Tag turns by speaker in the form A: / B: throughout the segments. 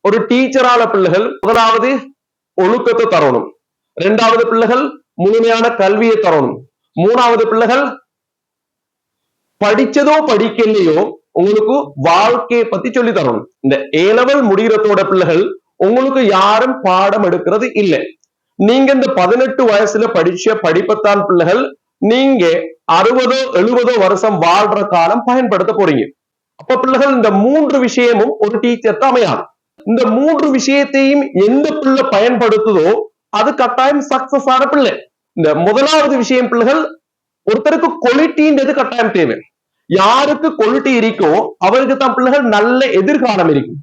A: ஒரு டீச்சரால பிள்ளைகள் முதலாவது ஒழுக்கத்தை தரணும், இரண்டாவது பிள்ளைகள் முழுமையான கல்வியை தரணும், மூணாவது பிள்ளைகள் படிச்சதோ படிக்கலையோ உங்களுக்கு வாழ்க்கையை பத்தி சொல்லி தரணும். இந்த ஏ லெவல் முடிகிறதோட பிள்ளைகள் உங்களுக்கு யாரும் பாடம் எடுக்கிறது இல்லை. நீங்க இந்த 18 வயசுல படிச்ச படிப்பத்தான் பிள்ளைகள் நீங்க 60-70 வருஷம் வாழ்ற காலம் பயன்படுத்த போறீங்க. அப்ப பிள்ளைகள் இந்த 3 விஷயமும் ஒரு டீச்சர் தான் அமையாது. இந்த 3 விஷயத்தையும் எந்த பிள்ளை பயன்படுத்துதோ அது கட்டாயம் சக்சஸ் ஆன பிள்ளை. இந்த முதலாவது விஷயம் பிள்ளைகள் ஒருத்தருக்கு குவாலிட்டின்றது கட்டாயம் தேவை. யாருக்கு குவாலிட்டி இருக்கோ அவருக்கு தான் பிள்ளைகள் நல்ல எதிர்காலம் இருக்கும்,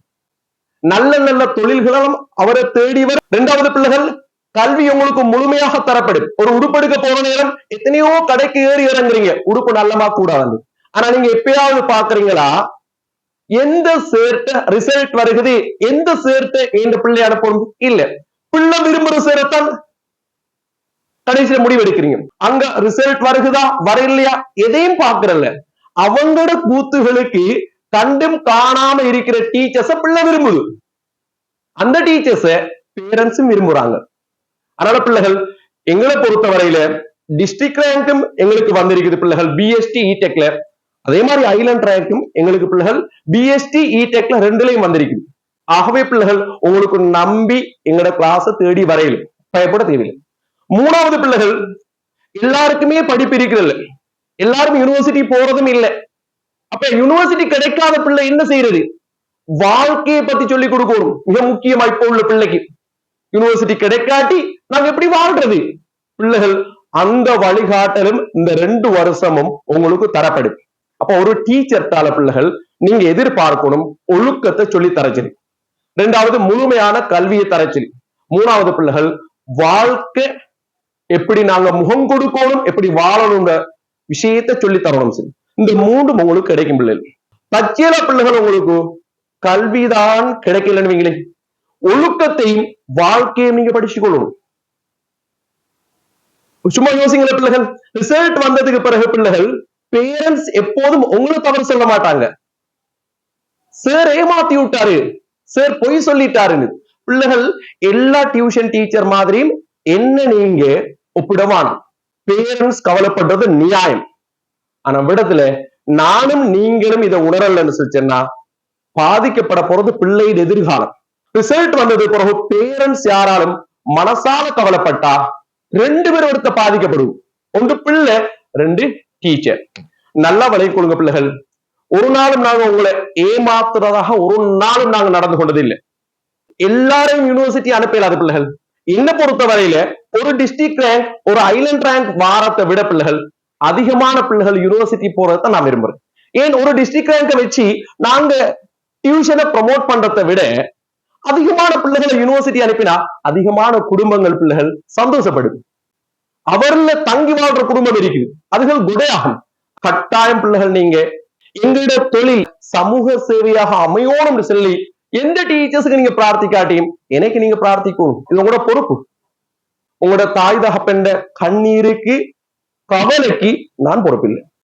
A: நல்ல நல்ல தொழில்களும் அவரை தேடி வரும். இரண்டாவது பிள்ளைகள் கல்வி உங்களுக்கு முழுமையாக தரப்படும். ஒரு உடுப்பெடுக்க போற நேரம் எத்தனையோ கடைக்கு ஏறி இறங்குறீங்க, உடுப்பு நல்லமா கூடாது. ஆனா நீங்க எப்பயாவது பாக்குறீங்களா எந்த சேர்த்த ரிசல்ட் வருகிறது, எந்த சேர்த்த இந்த பிள்ளை அனுப்பணும் இல்ல, பிள்ளை விரும்புற சேரத்தான் கடைசியில முடிவு எடுக்கிறீங்க. அங்க ரிசல்ட் வருகுதா வரலையா எதையும் பாக்குறல்ல, அவங்களோட கூத்துகளுக்கு கண்டும் காணாம இருக்கிற டீச்சர்ஸ பிள்ளை விரும்புது, அந்த டீச்சர்ஸ பேரண்ட்ஸும் விரும்புறாங்க. அதனால பிள்ளைகள் எங்களை பொறுத்தவரையில டிஸ்ட்ரிக்ட் ரேங்கும் எங்களுக்கு வந்திருக்குது பிள்ளைகள் பிஎஸ்டி இடெக்ல, அதே மாதிரி ஐலண்ட் ரேங்கும் எங்களுக்கு பிள்ளைகள் பிஎஸ்டி இடெக்ல ரெண்டுலையும் வந்திருக்குது. ஆகவே பிள்ளைகள் உங்களுக்கு நம்பி எங்களோட கிளாஸ தேடி வரையிலும் பயப்பட தேவையில்லை. மூணாவது பிள்ளைகள் எல்லாருக்குமே படிப்பு இருக்கிறது, எல்லாரும் யூனிவர்சிட்டி போறதும் இல்லை. அப்ப யூனிவர்சிட்டி கிடைக்காத பிள்ளை என்ன செய்யறது, வாழ்க்கையை பத்தி சொல்லி கொடுக்கணும். மிக முக்கியமா இப்ப உள்ள பிள்ளைக்கு யூனிவர்சிட்டி கிடைக்காட்டி நாங்க எப்படி வாழ்றது, பிள்ளைகள் அந்த வழிகாட்டலும் இந்த 2 வருஷமும் உங்களுக்கு தரப்படும். அப்ப ஒரு டீச்சர் தால பிள்ளைகள் நீங்க எதிர்பார்க்கணும் ஒழுக்கத்தை சொல்லி தரச்சரி, இரண்டாவது முழுமையான கல்வியை தரச்சரி, மூணாவது பிள்ளைகள் வாழ்க்கை எப்படி நாங்க முகம் கொடுக்கணும், எப்படி வாழணுங்க விஷயத்தை சொல்லி தரணும். சரி, இந்த 3 உங்களுக்கு கிடைக்கும் பிள்ளைகள். தச்சியல பிள்ளைகள் உங்களுக்கு கல்விதான் கிடைக்கலன்னு வைங்களே, ஒழுக்கத்தையும் வாழ்க்கையும் நீங்க படிச்சு கொள்ளணும். சும்மா யோசிங்கள பிள்ளைகள், ரிசல்ட் வந்ததுக்கு பிறகு பிள்ளைகள் பேரண்ட்ஸ் எப்போதும் உங்களை தவறு சொல்ல மாட்டாங்க. சார் ஏமாத்தி விட்டாரு, சார் பொய் சொல்லிட்டாருன்னு. பிள்ளைகள் எல்லா டியூஷன் டீச்சர் மாதிரியும் என்ன நீங்க ஒப்பிடவான, பேரண்ட்ஸ் கவலைப்படுறது நியாயம். ஆனா விடத்துல நானும் நீங்களும் இதை உணரலன்னு சொல்லிச்சேன்னா பாதிக்கப்பட போறது பிள்ளையின் எதிர்காலம். ரிசல்ட் வந்தது பிறகு பேரண்ட்ஸ் யாராலும் மனசால கவலைப்பட்டா 2 பேரும் எடுத்த பாதிக்கப்படும். ஒன்று பிள்ளை, 2 டீச்சர். நல்லா விலை கொடுங்க பிள்ளைகள். ஒரு நாளும் நாங்க உங்களை ஏமாத்துறதாக ஒரு நாளும் நாங்க நடந்து கொண்டது இல்லை. எல்லாரையும் யூனிவர்சிட்டி அனுப்பலாத பிள்ளைகள். என்ன பொறுத்த வரையில ஒரு டிஸ்ட்ரிக்ட் ரேங்க் ஒரு ஐலண்ட் ரேங்க் வாரத்தை விட பிள்ளைகள் அதிகமான பிள்ளைகள் யூனிவர்சிட்டி போறதை நான் விரும்புறேன். ஏன் ஒரு டிஸ்ட்ரிக்ட் ரேங்கை வச்சு நாங்க டியூஷனை ப்ரமோட் பண்றதை விட அதிகமான பிள்ளைகளை யூனிவர்சிட்டி அனுப்பினா அதிகமான குடும்பங்கள் பிள்ளைகள் சந்தோஷப்படும். அவர்ல தங்கி வாழ்ற குடும்பம் இருக்குது, அதுகள் குடையாகும். கட்டாயம் பிள்ளைகள் நீங்க எங்களுடைய தொழில் சமூக சேவையாக அமையோடும் சொல்லி எந்த டீச்சர்ஸுக்கு நீங்க பிரார்த்திக்காட்டியும் எனக்கு நீங்க பிரார்த்திக்கணும். இது உங்களோட பொறுப்பு. உங்களோட தாய் தகப்பென்ற கண்ணீருக்கு கவலைக்கு நான் பொறுப்பில்லை.